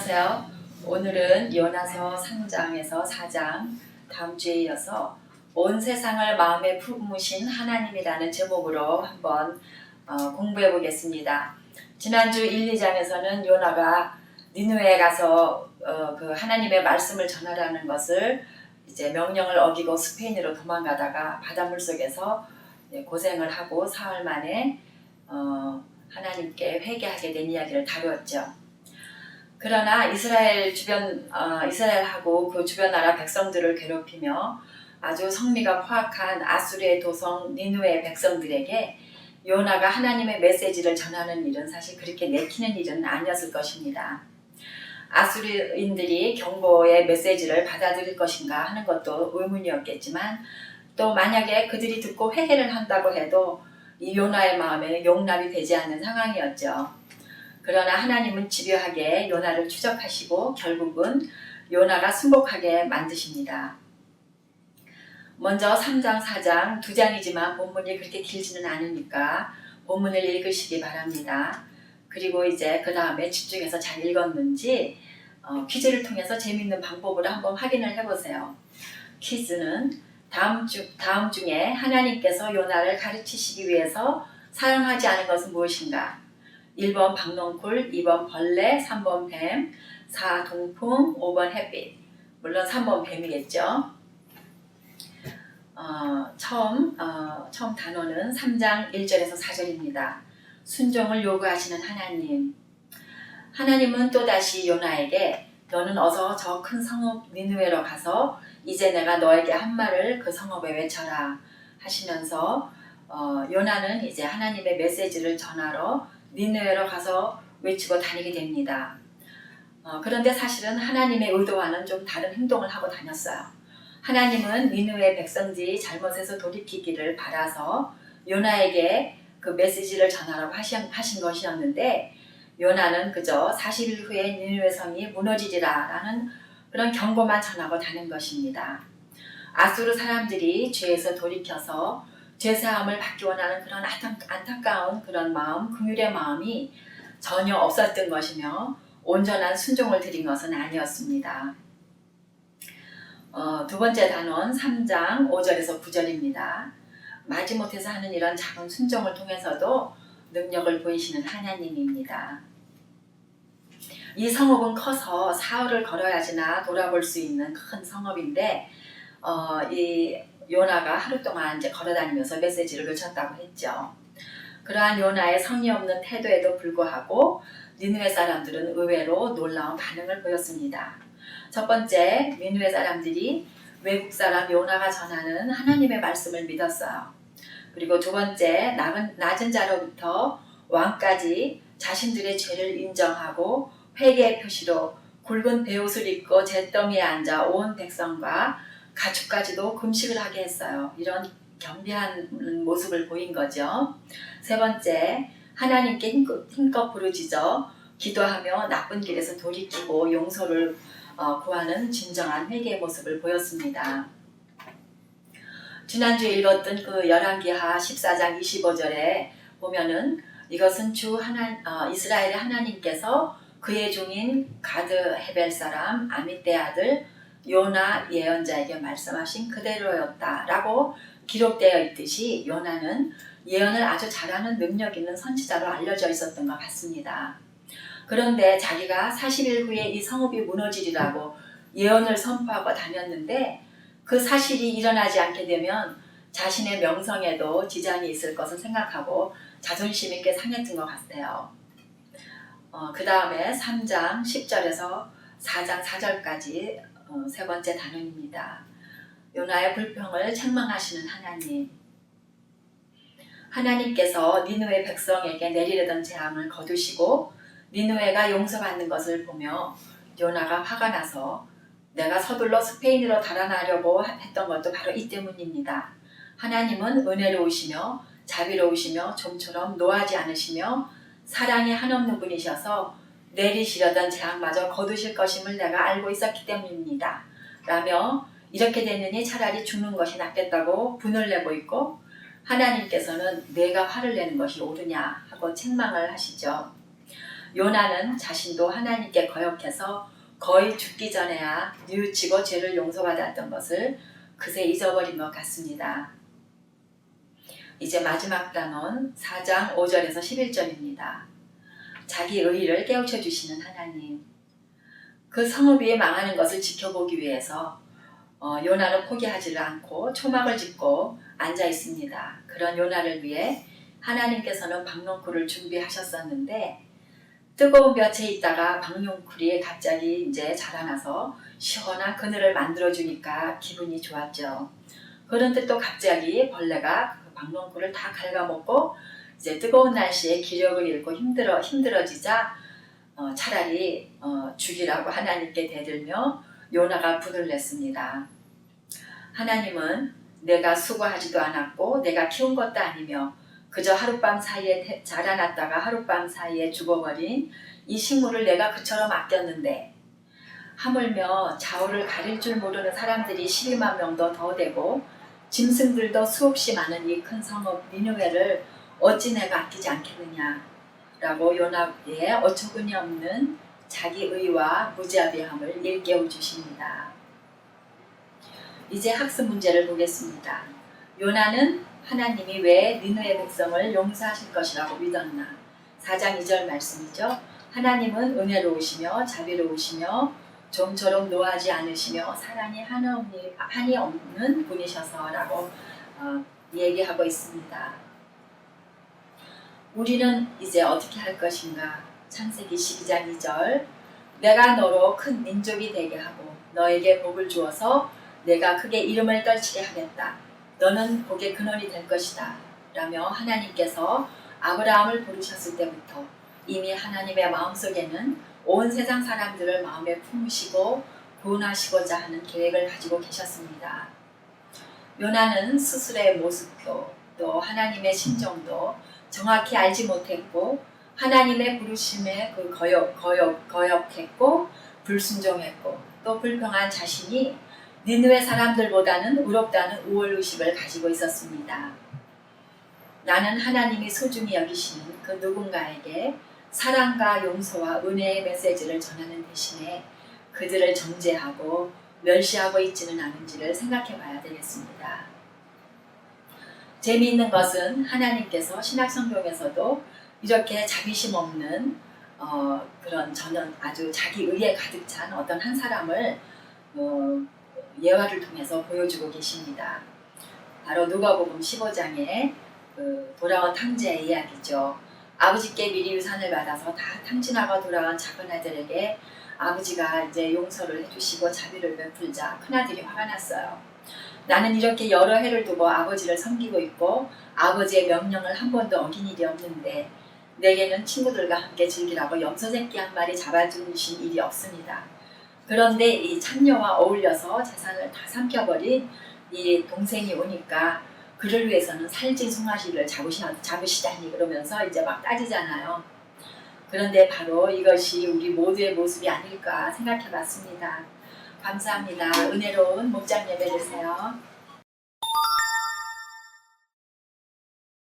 안녕하세요. 오늘은 요나서 3장에서 4장 다음 주에 이어서 온 세상을 마음에 품으신 하나님이라는 제목으로 한번 공부해 보겠습니다. 지난주 1, 2장에서는 요나가 니느웨에 가서 그 하나님의 말씀을 전하라는 것을 이제 명령을 어기고 스페인으로 도망가다가 바닷물 속에서 고생을 하고 사흘 만에 하나님께 회개하게 된 이야기를 다루었죠. 그러나 이스라엘하고 그 주변 나라 백성들을 괴롭히며 아주 성미가 포악한 아수르의 도성 니느웨 백성들에게 요나가 하나님의 메시지를 전하는 일은 사실 그렇게 내키는 일은 아니었을 것입니다. 아수르인들이 경고의 메시지를 받아들일 것인가 하는 것도 의문이었겠지만 또 만약에 그들이 듣고 회개를 한다고 해도 이 요나의 마음에 용납이 되지 않는 상황이었죠. 그러나 하나님은 집요하게 요나를 추적하시고 결국은 요나가 순복하게 만드십니다. 먼저 3장, 4장 두 장이지만 본문이 그렇게 길지는 않으니까 본문을 읽으시기 바랍니다. 그리고 이제 그 다음에 집중해서 잘 읽었는지 퀴즈를 통해서 재미있는 방법으로 한번 확인을 해보세요. 퀴즈는 다음 중에 하나님께서 요나를 가르치시기 위해서 사용하지 않은 것은 무엇인가? 1번 박넝쿨, 2번 벌레, 3번 뱀, 4 동풍, 5번 햇빛. 물론 3번 뱀이겠죠. 처음 단어는 3장 1절에서 4절입니다. 순종을 요구하시는 하나님. 하나님은 또다시 요나에게 너는 어서 저 큰 성읍 니느웨로 가서 이제 내가 너에게 한 말을 그 성읍에 외쳐라 하시면서 요나는 이제 하나님의 메시지를 전하러 니느웨로 가서 외치고 다니게 됩니다. 그런데 사실은 하나님의 의도와는 좀 다른 행동을 하고 다녔어요. 하나님은 니느웨 백성들이 잘못해서 돌이키기를 바라서 요나에게 그 메시지를 전하라고 하신 것이었는데 요나는 그저 40일 후에 니느웨 성이 무너지리라 라는 그런 경고만 전하고 다닌 것입니다. 아수르 사람들이 죄에서 돌이켜서 죄사함을 받기 원하는 그런 안타까운 그런 마음, 긍휼의 마음이 전혀 없었던 것이며 온전한 순종을 드린 것은 아니었습니다. 두 번째 단원 3장 5절에서 9절입니다. 마지못해서 하는 이런 작은 순종을 통해서도 능력을 보이시는 하나님입니다. 이 성읍은 커서 사흘을 걸어야지나 돌아볼 수 있는 큰 성읍인데 이 요나가 하루 동안 이제 걸어다니면서 메시지를 외쳤다고 했죠. 그러한 요나의 성의 없는 태도에도 불구하고 니느웨 사람들은 의외로 놀라운 반응을 보였습니다. 첫 번째, 니느웨 사람들이 외국 사람 요나가 전하는 하나님의 말씀을 믿었어요. 그리고 두 번째, 낮은 자로부터 왕까지 자신들의 죄를 인정하고 회개의 표시로 굵은 베옷을 입고 잿더미에 앉아 온 백성과 가축까지도 금식을 하게 했어요. 이런 겸비한 모습을 보인 거죠. 세 번째, 하나님께 힘껏 부르짖어 기도하며 나쁜 길에서 돌이키고 용서를 구하는 진정한 회개의 모습을 보였습니다. 지난주에 읽었던 그 열왕기하 14장 25절에 보면은 이것은 이스라엘의 하나님께서 그의 종인 가드 헤벨 사람 아미떼 아들 요나 예언자에게 말씀하신 그대로였다라고 기록되어 있듯이 요나는 예언을 아주 잘하는 능력 있는 선지자로 알려져 있었던 것 같습니다. 그런데 자기가 40일 후에 이 성읍이 무너지리라고 예언을 선포하고 다녔는데 그 사실이 일어나지 않게 되면 자신의 명성에도 지장이 있을 것을 생각하고 자존심이 꽤 상했던 것 같아요. 그 다음에 3장 10절에서 4장 4절까지 세 번째 단원입니다. 요나의 불평을 책망하시는 하나님. 하나님께서 니느웨 백성에게 내리려던 재앙을 거두시고 니느웨가 용서받는 것을 보며 요나가 화가 나서 내가 서둘러 스페인으로 달아나려고 했던 것도 바로 이 때문입니다. 하나님은 은혜로우시며 자비로우시며 좀처럼 노하지 않으시며 사랑이 한없는 분이셔서 내리시려던 재앙마저 거두실 것임을 내가 알고 있었기 때문입니다. 라며 이렇게 되느니 차라리 죽는 것이 낫겠다고 분을 내고 있고 하나님께서는 내가 화를 내는 것이 옳으냐 하고 책망을 하시죠. 요나는 자신도 하나님께 거역해서 거의 죽기 전에야 뉘우치고 죄를 용서받았던 것을 그새 잊어버린 것 같습니다. 이제 마지막 단원 4장 5절에서 11절입니다. 자기 의의를 깨우쳐 주시는 하나님. 그 성읍이 망하는 것을 지켜보기 위해서 요나는 포기하지를 않고 초막을 짓고 앉아 있습니다. 그런 요나를 위해 하나님께서는 박농쿨을 준비하셨었는데 뜨거운 볕에 있다가 박농쿨이 갑자기 이제 자라나서 시원한 그늘을 만들어주니까 기분이 좋았죠. 그런데 또 갑자기 벌레가 그 박농쿨을 다 갉아먹고 이제 뜨거운 날씨에 기력을 잃고 힘들어지자 차라리 죽이라고 하나님께 대들며 요나가 분을 냈습니다. 하나님은 내가 수고하지도 않았고 내가 키운 것도 아니며 그저 하룻밤 사이에 자라났다가 하룻밤 사이에 죽어버린 이 식물을 내가 그처럼 아꼈는데 하물며 좌우를 가릴 줄 모르는 사람들이 12만 명도 더 되고 짐승들도 수없이 많은 이 큰 성읍 니느웨를 어찌 내가 아끼지 않겠느냐 라고 요나의 어처구니 없는 자기 의와 무자비함을 일깨워 주십니다. 이제 학습 문제를 보겠습니다. 요나는 하나님이 왜 니느웨 백성을 용서하실 것이라고 믿었나? 4장 2절 말씀이죠. 하나님은 은혜로우시며 자비로우시며 좀처럼 노하지 않으시며 사랑이 한이 없는 분이셔서라고 얘기하고 있습니다. 우리는 이제 어떻게 할 것인가? 창세기 12장 2절 내가 너로 큰 민족이 되게 하고 너에게 복을 주어서 내가 크게 이름을 떨치게 하겠다. 너는 복의 근원이 될 것이다. 라며 하나님께서 아브라함을 부르셨을 때부터 이미 하나님의 마음속에는 온 세상 사람들을 마음에 품으시고 구원하시고자 하는 계획을 가지고 계셨습니다. 요나는 스스로의 모습도 또 하나님의 심정도 정확히 알지 못했고 하나님의 부르심에 거역했고 불순종했고 또 불평한 자신이 니느웨 사람들보다는 의롭다는 우월의식을 가지고 있었습니다. 나는 하나님이 소중히 여기시는 그 누군가에게 사랑과 용서와 은혜의 메시지를 전하는 대신에 그들을 정죄하고 멸시하고 있지는 않은지를 생각해 봐야 되겠습니다. 재미있는 것은 하나님께서 신약성경에서도 이렇게 자비심 없는 그런 저는 아주 자기 의에 가득 찬 어떤 한 사람을 예화를 통해서 보여주고 계십니다. 바로 누가복음 15장에 그 돌아온 탕자의 이야기죠. 아버지께 미리 유산을 받아서 다 탕진하고 돌아온 작은 아들에게 아버지가 이제 용서를 해주시고 자비를 베풀자 큰아들이 화가 났어요. 나는 이렇게 여러 해를 두고 아버지를 섬기고 있고 아버지의 명령을 한 번도 어긴 일이 없는데 내게는 친구들과 함께 즐기라고 염소새끼 한 마리 잡아주신 일이 없습니다. 그런데 이 창녀와 어울려서 재산을 다 삼켜버린 이 동생이 오니까 그를 위해서는 살찐 송아지를 잡으시다니 그러면서 이제 막 따지잖아요. 그런데 바로 이것이 우리 모두의 모습이 아닐까 생각해 봤습니다. 감사합니다. 은혜로운 목장 예배 되세요.